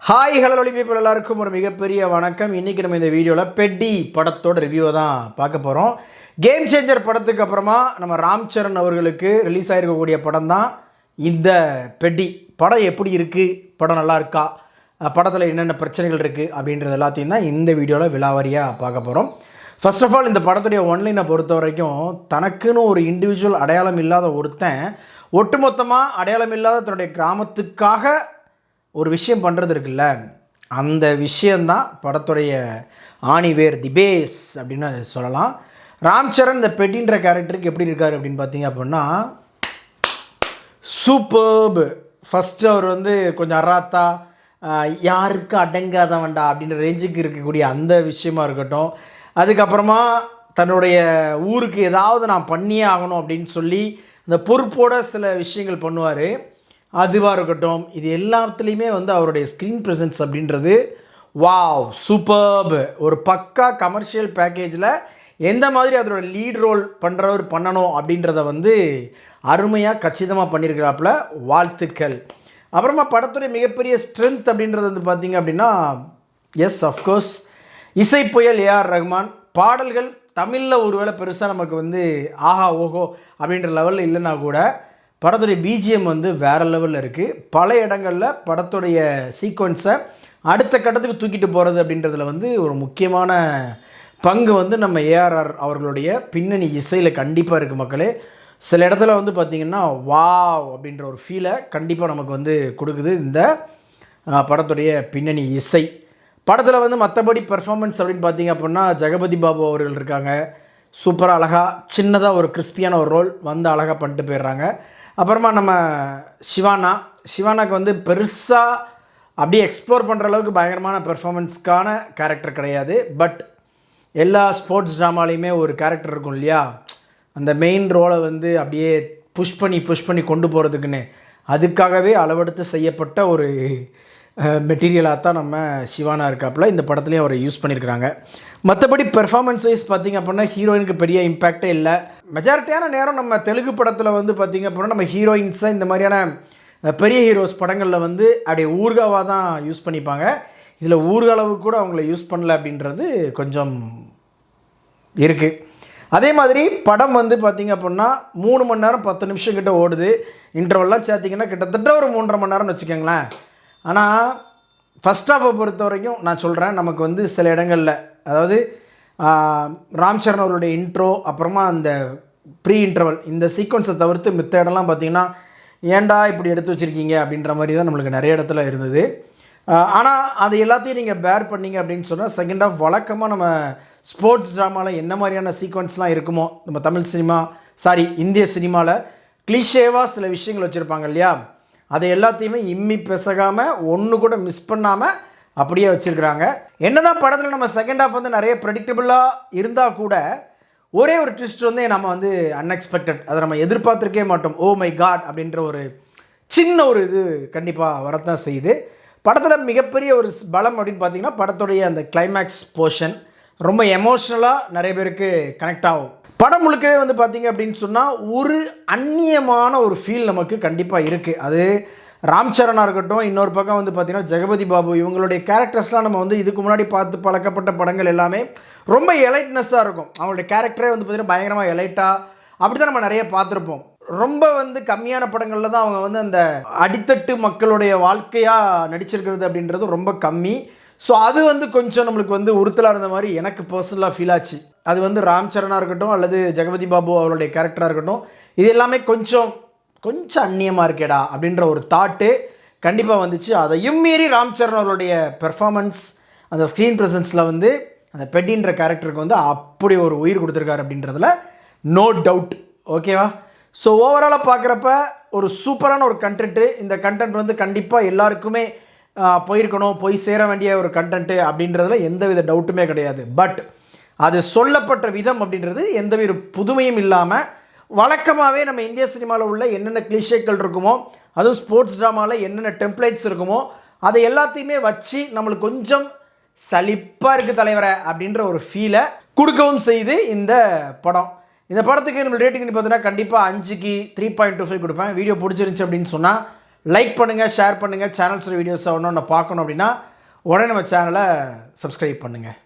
Hi hello people எல்லாருக்கும் ஒரு மிகப்பெரிய வணக்கம். இன்றைக்கி நம்ம இந்த வீடியோவில் பெட்டி படத்தோட ரிவ்யூவை தான் பார்க்க போகிறோம். கேம் சேஞ்சர் படத்துக்கு அப்புறமா நம்ம ராம் சரண் அவர்களுக்கு ரிலீஸ் ஆகிருக்கக்கூடிய படம் தான் இந்த பெட்டி படம். எப்படி இருக்குது, படம் நல்லா இருக்கா, படத்தில் என்னென்ன பிரச்சனைகள் இருக்குது அப்படின்றது எல்லாத்தையும் தான் இந்த வீடியோவில் விலாவாரியாக பார்க்க போகிறோம். ஃபர்ஸ்ட் ஆஃப் ஆல், இந்த படத்துடைய ஒன்லைனை பொறுத்த வரைக்கும் தனக்குன்னு ஒரு இண்டிவிஜுவல் அடையாளம் இல்லாத ஒருத்தன் ஒட்டுமொத்தமாக அடையாளம் இல்லாத தன்னுடைய கிராமத்துக்காக ஒரு விஷயம் பண்ணுறது இருக்குல்ல, அந்த விஷயந்தான் படத்துடைய ஆணிவேர், தி பேஸ் அப்படின்னு சொல்லலாம். ராம் சரண் இந்த பெட்டின்ற கேரக்டருக்கு எப்படி இருக்கார் அப்படின்னு பார்த்தீங்க அப்படின்னா சூப்பர்பு. ஃபஸ்ட்டு அவர் கொஞ்சம் அராத்தா, யாருக்கு அடங்காதவன்டா அப்படின்ற ரேஞ்சுக்கு இருக்கக்கூடிய அந்த விஷயமா இருக்கட்டும். அதுக்கப்புறமா தன்னுடைய ஊருக்கு ஏதாவது நான் பண்ணியே ஆகணும் அப்படின்னு சொல்லி இந்த பொறுப்போட சில விஷயங்கள் பண்ணுவார். அதுவாக இருக்கட்டும், இது எல்லாத்துலேயுமே அவருடைய ஸ்க்ரீன் ப்ரெசன்ஸ் அப்படின்றது வாவ் சூப்பர்பு. ஒரு பக்கா கமர்ஷியல் பேக்கேஜில் எந்த மாதிரி அதோட லீட் ரோல் பண்ணுறவர் பண்ணணும் அப்படின்றத அருமையாக கச்சிதமாக பண்ணியிருக்கிறாப்புல. வாழ்த்துக்கள். அப்புறமா படத்துடைய மிகப்பெரிய ஸ்ட்ரென்த் அப்படின்றது பார்த்திங்க அப்படின்னா, எஸ் அஃப்கோர்ஸ் இசை புயல் ஏஆர் ரஹ்மான். பாடல்கள் தமிழில் ஒருவேளை பெருசாக நமக்கு ஆஹா ஓஹோ அப்படின்ற லெவலில் இல்லைன்னா கூட படத்துடைய பிஜிஎம் வேறு லெவலில் இருக்குது. பல இடங்களில் படத்துடைய சீக்வன்ஸை அடுத்த கட்டத்துக்கு தூக்கிட்டு போகிறது அப்படின்றதுல ஒரு முக்கியமான பங்கு நம்ம ஏஆர்ஆர் அவர்களுடைய பின்னணி இசையில் கண்டிப்பாக இருக்குது மக்களே. சில இடத்துல பார்த்திங்கன்னா வாவ் அப்படின்ற ஒரு ஃபீலை கண்டிப்பாக நமக்கு கொடுக்குது இந்த படத்துடைய பின்னணி இசை. படத்தில் மற்றபடி பெர்ஃபார்மன்ஸ் அப்படின்னு பார்த்திங்க அப்படின்னா ஜெகபதி பாபு அவர்கள் இருக்காங்க. சூப்பராக அழகாக சின்னதாக ஒரு கிறிஸ்பியான ஒரு ரோல் அழகாக பண்ணிட்டு போயிடுறாங்க. அப்புறமா நம்ம சிவானாக்கு பெருசாக அப்படியே எக்ஸ்ப்ளோர் பண்ணுற அளவுக்கு பயங்கரமான பெர்ஃபார்மன்ஸ்க்கான கேரக்டர் கிடையாது. பட் எல்லா ஸ்போர்ட்ஸ் ட்ராமாலையுமே ஒரு கேரக்டர் இருக்கும் இல்லையா, அந்த மெயின் ரோலை அப்படியே புஷ் பண்ணி கொண்டு போகிறதுக்குன்னு அதுக்காகவே அளவெடுத்து செய்யப்பட்ட ஒரு மெட்டீரியலாக தான் நம்ம சிவானா இருக்காப்புல. இந்த படத்துலேயும் அவரை யூஸ் பண்ணியிருக்கிறாங்க. மற்றபடி பெர்ஃபார்மன்ஸ் வைஸ் பார்த்திங்க அப்படின்னா ஹீரோயினுக்கு பெரிய இம்பேக்டே இல்லை. மெஜாரிட்டியான நேரம் நம்ம தெலுங்கு படத்தில் பார்த்திங்க அப்படின்னா நம்ம ஹீரோயின்ஸை இந்த மாதிரியான பெரிய ஹீரோஸ் படங்களில் அப்படியே ஊர்காவாக தான் யூஸ் பண்ணிப்பாங்க. இதில் ஊர்காலவுக்கு கூட அவங்கள யூஸ் பண்ணல அப்படின்றது கொஞ்சம் இருக்குது. அதே மாதிரி படம் பார்த்திங்க அப்படின்னா 3 மணி நேரம் 10 நிமிஷம் கிட்ட ஓடுது. இன்டர்வெல்லாம் சேர்த்திங்கன்னா கிட்டத்தட்ட ஒரு 3.5 மணி நேரம்னு வச்சுக்கோங்களேன். ஆனால் ஃபஸ்ட் ஹாஃபை பொறுத்த வரைக்கும் நான் சொல்கிறேன், நமக்கு சில இடங்களில் அதாவது ராம் சரண் அவருடைய இன்ட்ரோ அப்புறமா அந்த ப்ரீ இன்டர்வல் இந்த சீக்வன்ஸை தவிர்த்து மித்த இடம்லாம் பார்த்திங்கன்னா ஏன்டா இப்படி எடுத்து வச்சுருக்கீங்க அப்படின்ற மாதிரி தான் நம்மளுக்கு நிறைய இடத்துல இருந்தது. ஆனால் அது எல்லாத்தையும் நீங்கள் பேர் பண்ணிங்க அப்படின்னு சொன்னால் செகண்ட் ஹாஃப் வழக்கமாக நம்ம ஸ்போர்ட்ஸ் ட்ராமாவில் என்ன மாதிரியான சீக்வன்ஸ்லாம் இருக்குமோ, நம்ம தமிழ் சினிமா இந்திய சினிமாவில் கிளிஷேவாக சில விஷயங்கள் வச்சுருப்பாங்க இல்லையா, அதை எல்லாத்தையுமே இம்மி பெசகாமல் ஒன்று கூட மிஸ் பண்ணாமல் அப்படியே வச்சுருக்குறாங்க. என்ன தான் படத்தில் நம்ம செகண்ட் ஹாஃப் நிறைய ப்ரெடிக்டபுளாக இருந்தால் கூட ஒரே ஒரு ட்விஸ்ட் நம்ம அன்எக்ஸ்பெக்டட், அதை நம்ம எதிர்பார்த்துருக்கே மாட்டோம். ஓ மை காட் அப்படின்ற ஒரு சின்ன ஒரு இது கண்டிப்பாக வரத்தான் செய்யுது. படத்தில் மிகப்பெரிய ஒரு பலம் அப்படின்னு பார்த்திங்கன்னா படத்துடைய அந்த கிளைமேக்ஸ் போர்ஷன் ரொம்ப எமோஷ்னலாக நிறைய பேருக்கு கனெக்ட் ஆகும். படம் முழுக்கவே பார்த்திங்க அப்படின்னு சொன்னால் ஒரு அந்நியமான ஒரு ஃபீல் நமக்கு கண்டிப்பாக இருக்குது. அது ராம் சரணாக இருக்கட்டும், இன்னொரு பக்கம் பார்த்திங்கன்னா ஜெகபதி பாபு, இவங்களுடைய கேரக்டர்ஸ்லாம் நம்ம இதுக்கு முன்னாடி பார்த்து பழக்கப்பட்ட படங்கள் எல்லாமே ரொம்ப எலைட்னஸாக இருக்கும். அவங்களுடைய கேரக்டரே பார்த்திங்கன்னா பயங்கரமாக எலைட்டாக அப்படி தான் நம்ம நிறைய பார்த்துருப்போம். ரொம்ப கம்மியான படங்களில் தான் அவங்க அந்த அடித்தட்டு மக்களுடைய வாழ்க்கையாக நடிச்சிருக்கிறது அப்படின்றது ரொம்ப கம்மி. ஸோ அது கொஞ்சம் நம்மளுக்கு உறுத்தலாக இருந்த மாதிரி எனக்கு பர்சனலாக ஃபீல் ஆச்சு. அது ராம் சரணாக இருக்கட்டும் அல்லது ஜெகபதி பாபு அவருடைய கேரக்டராக இருக்கட்டும், இது எல்லாமே கொஞ்சம் அந்நியமாக இருக்கேடா அப்படின்ற ஒரு தாட்டு கண்டிப்பாக வந்துச்சு. அதையும் மீறி ராம் சரண் அவருடைய பெர்ஃபார்மன்ஸ் அந்த ஸ்க்ரீன் ப்ரெசன்ஸில் அந்த பெட்டின்ற கேரக்டருக்கு அப்படி ஒரு உயிர் கொடுத்துருக்காரு அப்படின்றதுல நோ டவுட். ஓகேவா? ஸோ ஓவராலாக பார்க்குறப்ப ஒரு சூப்பரான ஒரு கண்டென்ட்டு. இந்த கண்டென்ட் கண்டிப்பாக எல்லாருக்குமே போயிருக்கணும், போய் சேர வேண்டிய ஒரு கண்டென்ட்டு அப்படின்றதுல எந்தவித டவுட்டுமே கிடையாது. பட் அது சொல்லப்பட்ட விதம் அப்படின்றது எந்தவித புதுமையும் இல்லாமல் வழக்கமாகவே நம்ம இந்திய சினிமாவில் உள்ள என்னென்ன கிளிஷேக்கள் இருக்குமோ, அதுவும் ஸ்போர்ட்ஸ் ட்ராமாவில் என்னென்ன டெம்ப்ளேட்ஸ் இருக்குமோ அதை எல்லாத்தையுமே வச்சு நம்மளுக்கு கொஞ்சம் சலிப்பாக இருக்குது தலைவரை அப்படின்ற ஒரு ஃபீலை கொடுக்கவும் செய்து இந்த படம். இந்த படத்துக்கு நம்ம ரேட்டிங் பார்த்தீங்கன்னா கண்டிப்பாக 5க்கு 3.25 கொடுப்பேன். வீடியோ பிடிச்சிருந்துச்சி அப்படின்னு சொன்னால் லைக் பண்ணுங்கள், ஷேர் பண்ணுங்கள். சேனல்ஸோட வீடியோஸை ஒன்று பார்க்கணும் அப்படின்னா உடனே நம்ம சேனலை சப்ஸ்கிரைப் பண்ணுங்கள்.